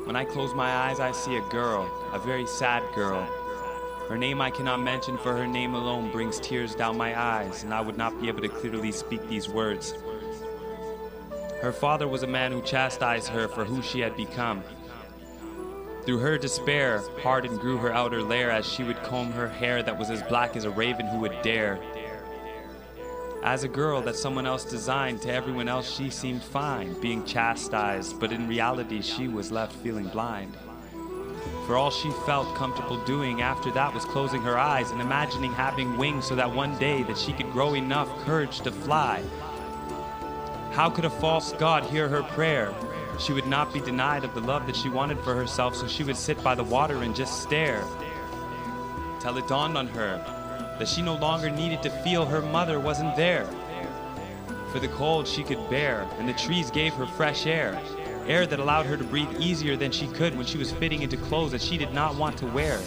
When I close my eyes, I see a girl, a very sad girl. Her name I cannot mention, for her name alone brings tears down my eyes, and I would not be able to clearly speak these words. Her father was a man who chastised her for who she had become. Through her despair, hardened grew her outer layer as she would comb her hair that was as black as a raven who would dare. As a girl that someone else designed, to everyone else she seemed fine, being chastised, but in reality she was left feeling blind. For all she felt comfortable doing after that was closing her eyes and imagining having wings so that one day that she could grow enough courage to fly. How could a false god hear her prayer? She would not be denied of the love that she wanted for herself, so she would sit by the water and just stare. Till it dawned on her that she no longer needed to feel her mother wasn't there. For the cold she could bear, and the trees gave her fresh air. Air that allowed her to breathe easier than she could when she was fitting into clothes that she did not want to wear.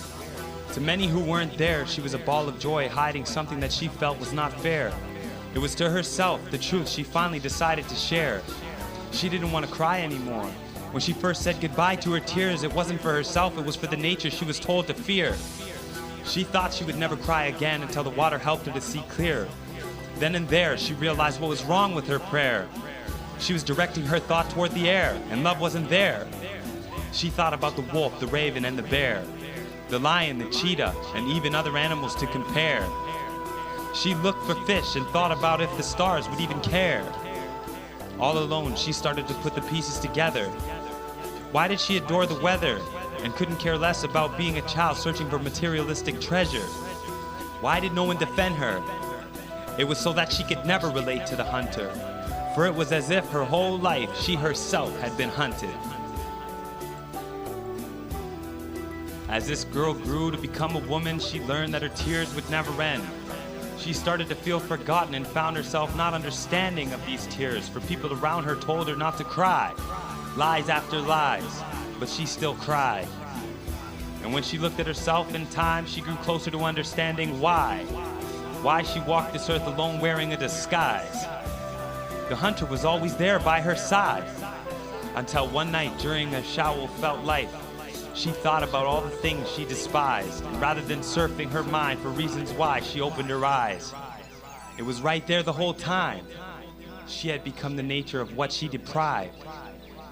To many who weren't there, she was a ball of joy, hiding something that she felt was not fair. It was to herself, the truth she finally decided to share. She didn't want to cry anymore. When she first said goodbye to her tears, it wasn't for herself, it was for the nature she was told to fear. She thought she would never cry again until the water helped her to see clear. Then and there, she realized what was wrong with her prayer. She was directing her thought toward the air, and love wasn't there. She thought about the wolf, the raven, and the bear, the lion, the cheetah, and even other animals to compare. She looked for fish and thought about if the stars would even care. All alone, she started to put the pieces together. Why did she adore the weather and couldn't care less about being a child searching for materialistic treasure? Why did no one defend her? It was so that she could never relate to the hunter, for it was as if her whole life she herself had been hunted. As this girl grew to become a woman, she learned that her tears would never end. She started to feel forgotten and found herself not understanding of these tears, for people around her told her not to cry. Lies after lies, but she still cried. And when she looked at herself in time, she grew closer to understanding why she walked this earth alone wearing a disguise. The hunter was always there by her side, until one night during a shower-felt life, she thought about all the things she despised, and rather than surfing her mind for reasons why, she opened her eyes. It was right there the whole time. She had become the nature of what she deprived.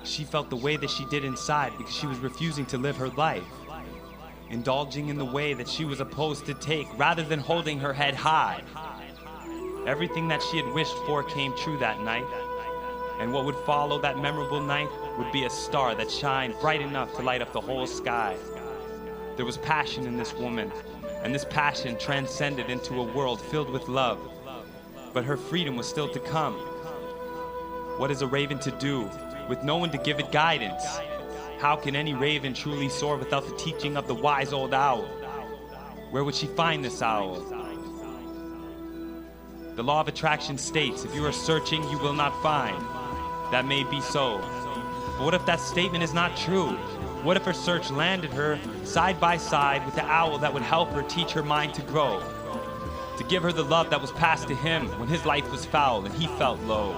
She felt the way that she did inside because she was refusing to live her life, indulging in the way that she was opposed to take rather than holding her head high. Everything that she had wished for came true that night, and what would follow that memorable night would be a star that shined bright enough to light up the whole sky. There was passion in this woman, and this passion transcended into a world filled with love. But her freedom was still to come. What is a raven to do with no one to give it guidance? How can any raven truly soar without the teaching of the wise old owl? Where would she find this owl? The law of attraction states, if you are searching, you will not find. That may be so. But what if that statement is not true? What if her search landed her side by side with the owl that would help her teach her mind to grow? To give her the love that was passed to him when his life was foul and he felt low.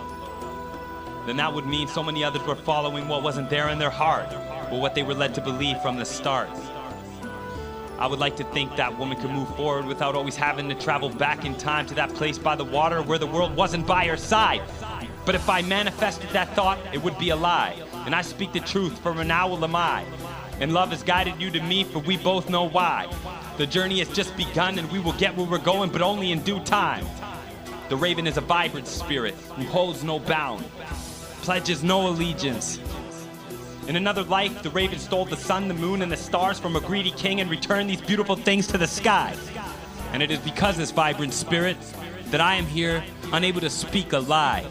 Then that would mean so many others were following what wasn't there in their heart, but what they were led to believe from the start. I would like to think that woman could move forward without always having to travel back in time to that place by the water where the world wasn't by her side. But if I manifested that thought, it would be a lie. And I speak the truth, for an owl am I. And love has guided you to me, for we both know why. The journey has just begun, and we will get where we're going, but only in due time. The raven is a vibrant spirit who holds no bound, pledges no allegiance. In another life, the raven stole the sun, the moon, and the stars from a greedy king and returned these beautiful things to the sky. And it is because of this vibrant spirit that I am here, unable to speak a lie.